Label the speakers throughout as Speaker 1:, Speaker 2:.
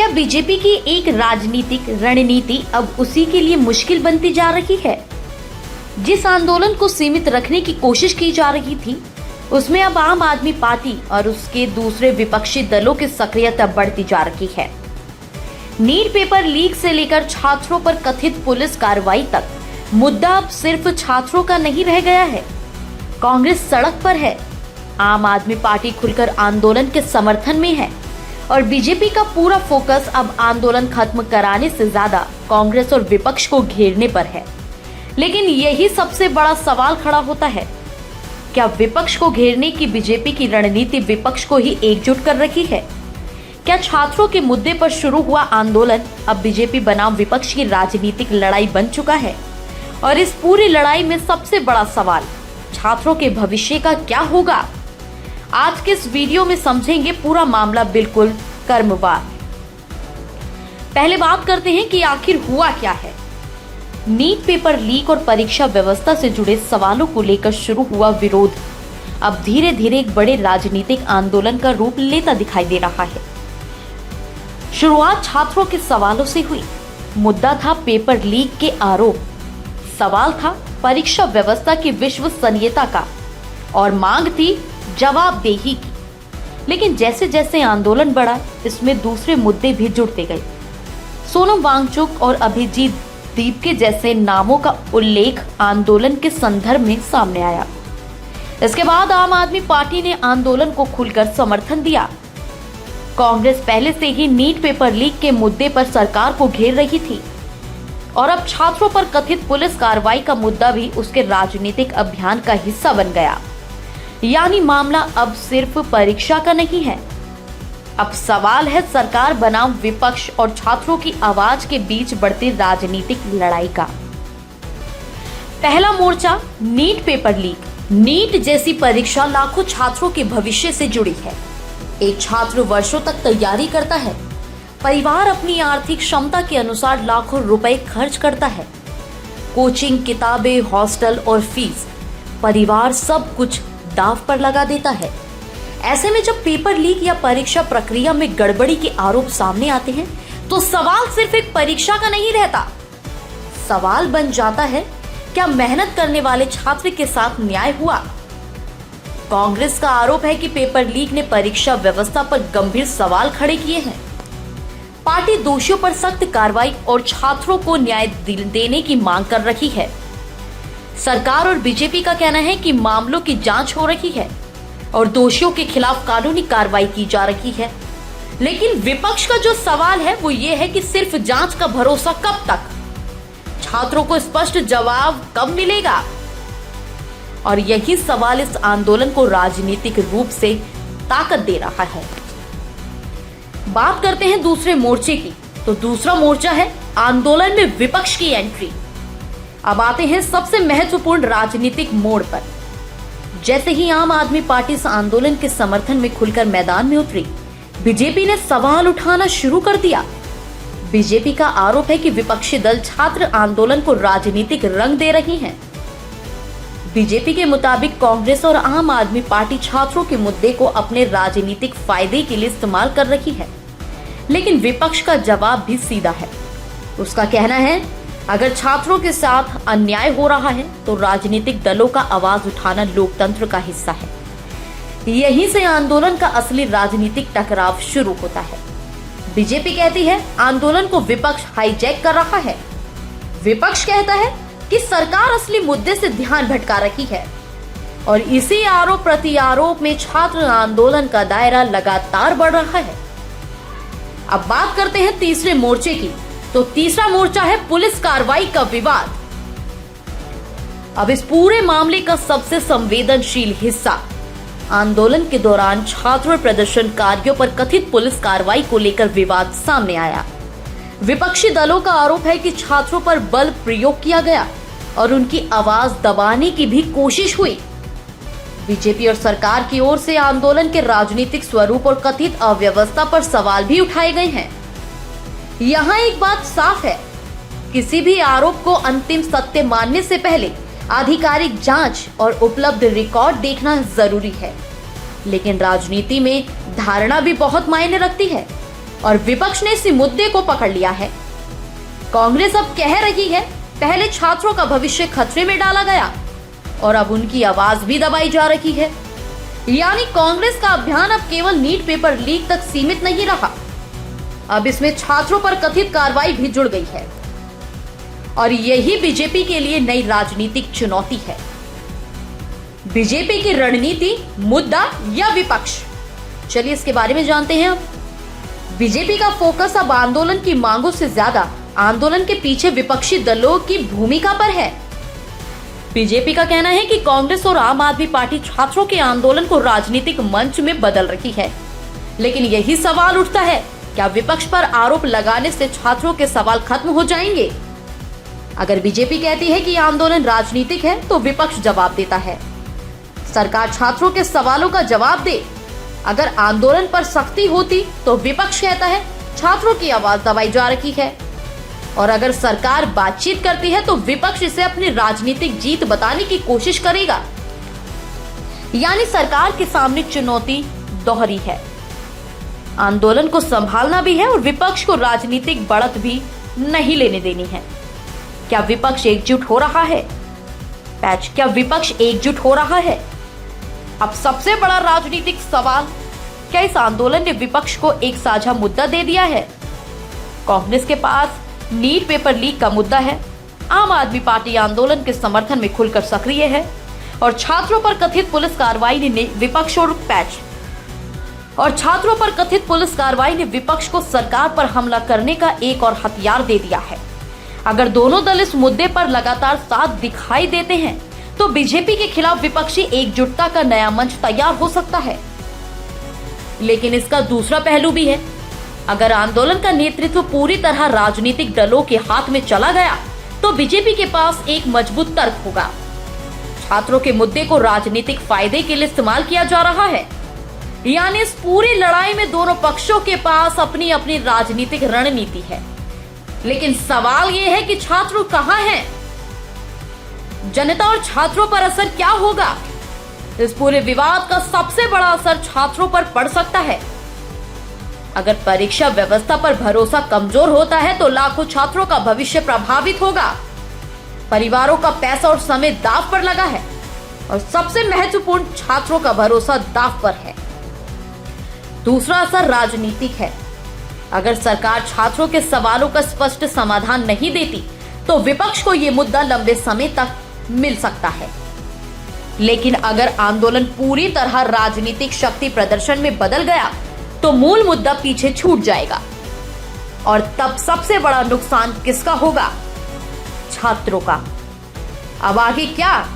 Speaker 1: क्या बीजेपी की एक राजनीतिक रणनीति अब उसी के लिए मुश्किल बनती जा रही है? जिस आंदोलन को सीमित रखने की कोशिश की जा रही थी, उसमें अब आम आदमी पार्टी और उसके दूसरे विपक्षी दलों की सक्रियता बढ़ती जा रही है। नीट पेपर लीक से लेकर छात्रों पर कथित पुलिस कार्रवाई तक मुद्दा अब सिर्फ छात्रों का नहीं रह गया है। कांग्रेस सड़क पर है, आम आदमी पार्टी खुलकर आंदोलन के समर्थन में है और बीजेपी का पूरा फोकस अब आंदोलन खत्म कराने से ज्यादा कांग्रेस और विपक्ष को घेरने पर है। लेकिन यही सबसे बड़ा सवाल खड़ा होता है, क्या विपक्ष को घेरने की बीजेपी की रणनीति विपक्ष को ही एकजुट कर रही है? क्या छात्रों के मुद्दे पर शुरू हुआ आंदोलन अब बीजेपी बनाम विपक्ष की राजनीतिक लड़ाई बन चुका है? और इस पूरी लड़ाई में सबसे बड़ा सवाल छात्रों के भविष्य का क्या होगा? आज के इस वीडियो में समझेंगे पूरा मामला बिल्कुल क्रमवार। पहले बात करते हैं कि आखिर हुआ क्या है। नीट पेपर लीक और परीक्षा व्यवस्था से जुड़े सवालों को लेकर शुरू हुआ विरोध अब धीरे धीरे एक बड़े राजनीतिक आंदोलन का रूप लेता दिखाई दे रहा है। शुरुआत छात्रों के सवालों से हुई। मुद्दा था पेपर लीक के आरोप, सवाल था परीक्षा व्यवस्था की विश्वसनीयता का और मांग थी जवाबदेही की। लेकिन जैसे जैसे आंदोलन बढ़ा, इसमें दूसरे मुद्दे भी जुड़ते गए। सोनम वांगचुक और अभिजीत दीपके जैसे नामों का उल्लेख आंदोलन के संदर्भ में सामने आया। इसके बाद आम आदमी पार्टी ने आंदोलन को खुलकर समर्थन दिया। कांग्रेस पहले से ही नीट पेपर लीक के मुद्दे पर सरकार को घेर रही थी और अब छात्रों पर कथित पुलिस कार्रवाई का मुद्दा भी उसके राजनीतिक अभियान का हिस्सा बन गया। यानी मामला अब सिर्फ परीक्षा का नहीं है, अब सवाल है सरकार बनाम विपक्ष और छात्रों की आवाज के बीच बढ़ती राजनीतिक लड़ाई का। पहला मोर्चा नीट पेपर लीक। नीट जैसी परीक्षा लाखों छात्रों के भविष्य से जुड़ी है। एक छात्र वर्षों तक तैयारी करता है, परिवार अपनी आर्थिक क्षमता के अनुसार लाखों रुपए खर्च करता है। कोचिंग, किताबें, हॉस्टल और फीस, परिवार सब कुछ दांव पर लगा देता है। ऐसे में जब पेपर लीक या परीक्षा प्रक्रिया में गड़बड़ी के आरोप सामने आते हैं तो सवाल सिर्फ एक परीक्षा का नहीं रहता, सवाल बन जाता है क्या मेहनत करने वाले छात्र के साथ न्याय हुआ? कांग्रेस का आरोप है कि पेपर लीक ने परीक्षा व्यवस्था पर गंभीर सवाल खड़े किए हैं। पार्टी दोषियों पर सख्त कार्रवाई और छात्रों को न्याय देने की मांग कर रही है। सरकार और बीजेपी का कहना है कि मामलों की जांच हो रही है और दोषियों के खिलाफ कानूनी कार्रवाई की जा रही है। लेकिन विपक्ष का जो सवाल है वो ये है कि सिर्फ जांच का भरोसा कब तक? छात्रों को स्पष्ट जवाब कब मिलेगा? और यही सवाल इस आंदोलन को राजनीतिक रूप से ताकत दे रहा है। बात करते हैं दूसरे मोर्चे की, तो दूसरा मोर्चा है आंदोलन में विपक्ष की एंट्री। अब आते हैं सबसे महत्वपूर्ण राजनीतिक मोड़ पर। जैसे ही आम आदमी पार्टी इस आंदोलन के समर्थन में खुलकर मैदान में उतरी, बीजेपी ने सवाल उठाना शुरू कर दिया। बीजेपी का आरोप है कि विपक्षी दल छात्र आंदोलन को राजनीतिक रंग दे रही हैं। बीजेपी के मुताबिक कांग्रेस और आम आदमी पार्टी छात्रों के मुद्दे को अपने राजनीतिक फायदे के लिए इस्तेमाल कर रही है। लेकिन विपक्ष का जवाब भी सीधा है। उसका कहना है अगर छात्रों के साथ अन्याय हो रहा है तो राजनीतिक दलों का आवाज उठाना लोकतंत्र का हिस्सा है। यहीं से आंदोलन का असली राजनीतिक टकराव शुरू होता है। बीजेपी कहती है आंदोलन को विपक्ष हाईजैक कर रहा है। विपक्ष कहता है कि सरकार असली मुद्दे से ध्यान भटका रही है और इसी आरोप प्रति आरोप में छात्र आंदोलन का दायरा लगातार बढ़ रहा है। अब बात करते हैं तीसरे मोर्चे की, तो तीसरा मोर्चा है पुलिस कार्रवाई का विवाद। अब इस पूरे मामले का सबसे संवेदनशील हिस्सा आंदोलन के दौरान छात्र प्रदर्शनकारियों पर कथित पुलिस कार्रवाई को लेकर विवाद सामने आया। विपक्षी दलों का आरोप है कि छात्रों पर बल प्रयोग किया गया और उनकी आवाज दबाने की भी कोशिश हुई। बीजेपी और सरकार की ओर से आंदोलन के राजनीतिक स्वरूप और कथित अव्यवस्था पर सवाल भी उठाए गए हैं। यहाँ एक बात साफ है, किसी भी आरोप को अंतिम सत्य मानने से पहले आधिकारिक जांच और उपलब्ध रिकॉर्ड देखना जरूरी है। लेकिन राजनीति में धारणा भी बहुत मायने रखती है। और विपक्ष ने इसी मुद्दे को पकड़ लिया है। कांग्रेस अब कह रही है पहले छात्रों का भविष्य खतरे में डाला गया और अब उनकी आवाज भी दबाई जा रही है। यानी कांग्रेस का अभियान अब केवल नीट पेपर लीक तक सीमित नहीं रहा, अब इसमें छात्रों पर कथित कार्रवाई भी जुड़ गई है और यही बीजेपी के लिए नई राजनीतिक चुनौती है। बीजेपी की रणनीति, मुद्दा या विपक्ष, चलिए इसके बारे में जानते हैं। अब बीजेपी का फोकस अब आंदोलन की मांगों से ज्यादा आंदोलन के पीछे विपक्षी दलों की भूमिका पर है। बीजेपी का कहना है कि कांग्रेस और आम आदमी पार्टी छात्रों के आंदोलन को राजनीतिक मंच में बदल रही है, लेकिन यही सवाल उठता है, क्या विपक्ष पर आरोप लगाने से छात्रों के सवाल खत्म हो जाएंगे? अगर बीजेपी कहती है कि आंदोलन राजनीतिक है तो विपक्ष जवाब देता है सरकार छात्रों के सवालों का जवाब दे। अगर आंदोलन पर सख्ती होती तो विपक्ष कहता है छात्रों की आवाज दबाई जा रही है, और अगर सरकार बातचीत करती है तो विपक्ष इसे अपनी राजनीतिक जीत बताने की कोशिश करेगा। यानी सरकार के सामने चुनौती दोहरी है, आंदोलन को संभालना भी है और विपक्ष को राजनीतिक बढ़त भी नहीं लेने देनी है। क्या विपक्ष एकजुट हो रहा है? क्या विपक्ष एकजुट हो रहा है? अब सबसे बड़ा राजनीतिक सवाल, क्या इस आंदोलन ने विपक्ष को एक साझा मुद्दा दे दिया है? कांग्रेस के पास नीट पेपर लीक का मुद्दा है, आम आदमी पार्टी आंदोलन के समर्थन में खुलकर सक्रिय है और छात्रों पर कथित पुलिस कार्रवाई ने विपक्ष को सरकार पर हमला करने का एक और हथियार दे दिया है। अगर दोनों दल इस मुद्दे पर लगातार साथ दिखाई देते हैं तो बीजेपी के खिलाफ विपक्षी एकजुटता का नया मंच तैयार हो सकता है। लेकिन इसका दूसरा पहलू भी है, अगर आंदोलन का नेतृत्व पूरी तरह राजनीतिक दलों के हाथ में चला गया तो बीजेपी के पास एक मजबूत तर्क होगा। छात्रों के मुद्दे को राजनीतिक फायदे के लिए इस्तेमाल किया जा रहा है, यानी इस पूरी लड़ाई में दोनों पक्षों के पास अपनी अपनी राजनीतिक रणनीति है। लेकिन सवाल यह है कि छात्र कहां हैं? जनता और छात्रों पर असर क्या होगा? इस पूरे विवाद का सबसे बड़ा असर छात्रों पर पड़ सकता है। अगर परीक्षा व्यवस्था पर भरोसा कमजोर होता है तो लाखों छात्रों का भविष्य प्रभावित होगा। परिवारों का पैसा और समय दांव पर लगा है और सबसे महत्वपूर्ण, छात्रों का भरोसा दांव पर है। दूसरा असर राजनीतिक है। अगर सरकार छात्रों के सवालों का स्पष्ट समाधान नहीं देती तो विपक्ष को यह मुद्दा लंबे समय तक मिल सकता है। लेकिन अगर आंदोलन पूरी तरह राजनीतिक शक्ति प्रदर्शन में बदल गया तो मूल मुद्दा पीछे छूट जाएगा और तब सबसे बड़ा नुकसान किसका होगा? छात्रों का। अब आगे क्या?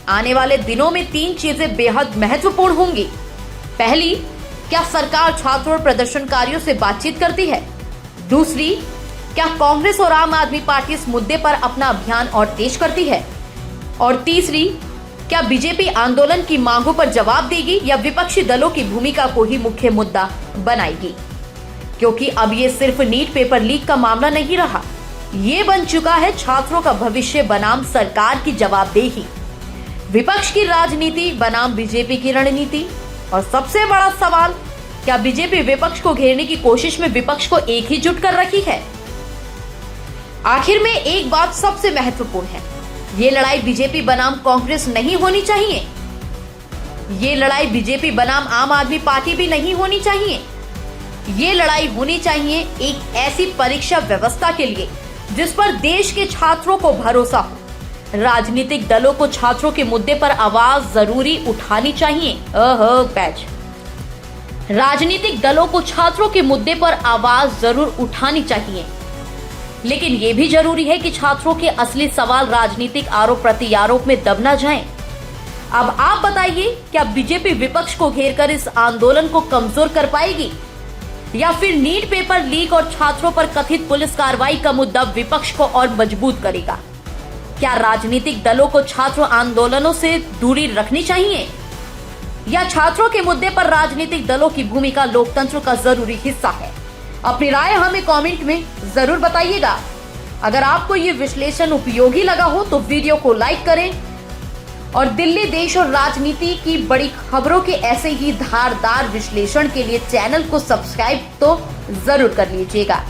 Speaker 1: आने वाले दिनों में 3 चीजें बेहद महत्वपूर्ण होंगी। पहली, क्या सरकार छात्रों और प्रदर्शनकारियों से बातचीत करती है? दूसरी, क्या कांग्रेस और आम आदमी पार्टी इस मुद्दे पर अपना अभियान और तेज करती है? और तीसरी, क्या बीजेपी आंदोलन की मांगों पर जवाब देगी या विपक्षी दलों की भूमिका को ही मुख्य मुद्दा बनाएगी? क्योंकि अब ये सिर्फ नीट पेपर लीक का मामला नहीं रहा, ये बन चुका है छात्रों का भविष्य बनाम सरकार की जवाबदेही, विपक्ष की राजनीति बनाम बीजेपी की रणनीति। और सबसे बड़ा सवाल, क्या बीजेपी विपक्ष को घेरने की कोशिश में विपक्ष को एक ही जुट कर रखी है? आखिर में एक बात सबसे महत्वपूर्ण है, ये लड़ाई बीजेपी बनाम कांग्रेस नहीं होनी चाहिए, ये लड़ाई बीजेपी बनाम आम आदमी पार्टी भी नहीं होनी चाहिए। ये लड़ाई होनी चाहिए एक ऐसी परीक्षा व्यवस्था के लिए जिस पर देश के छात्रों को भरोसा हो। राजनीतिक दलों को छात्रों के मुद्दे पर आवाज जरूरी उठानी चाहिए। राजनीतिक दलों को छात्रों के मुद्दे पर आवाज जरूर उठानी चाहिए, लेकिन यह भी जरूरी है कि छात्रों के असली सवाल राजनीतिक आरोप प्रत्यारोप में दब न जाएं। अब आप बताइए, क्या बीजेपी विपक्ष को घेरकर इस आंदोलन को कमजोर कर पाएगी या फिर नीट पेपर लीक और छात्रों पर कथित पुलिस कार्रवाई का मुद्दा विपक्ष को और मजबूत करेगा? क्या राजनीतिक दलों को छात्र आंदोलनों से दूरी रखनी चाहिए या छात्रों के मुद्दे पर राजनीतिक दलों की भूमिका लोकतंत्र का जरूरी हिस्सा है? अपनी राय हमें कमेंट में जरूर बताइएगा। अगर आपको ये विश्लेषण उपयोगी लगा हो तो वीडियो को लाइक करें और दिल्ली देश और राजनीति की बड़ी खबरों के ऐसे ही धारदार विश्लेषण के लिए चैनल को सब्सक्राइब तो जरूर कर लीजिएगा।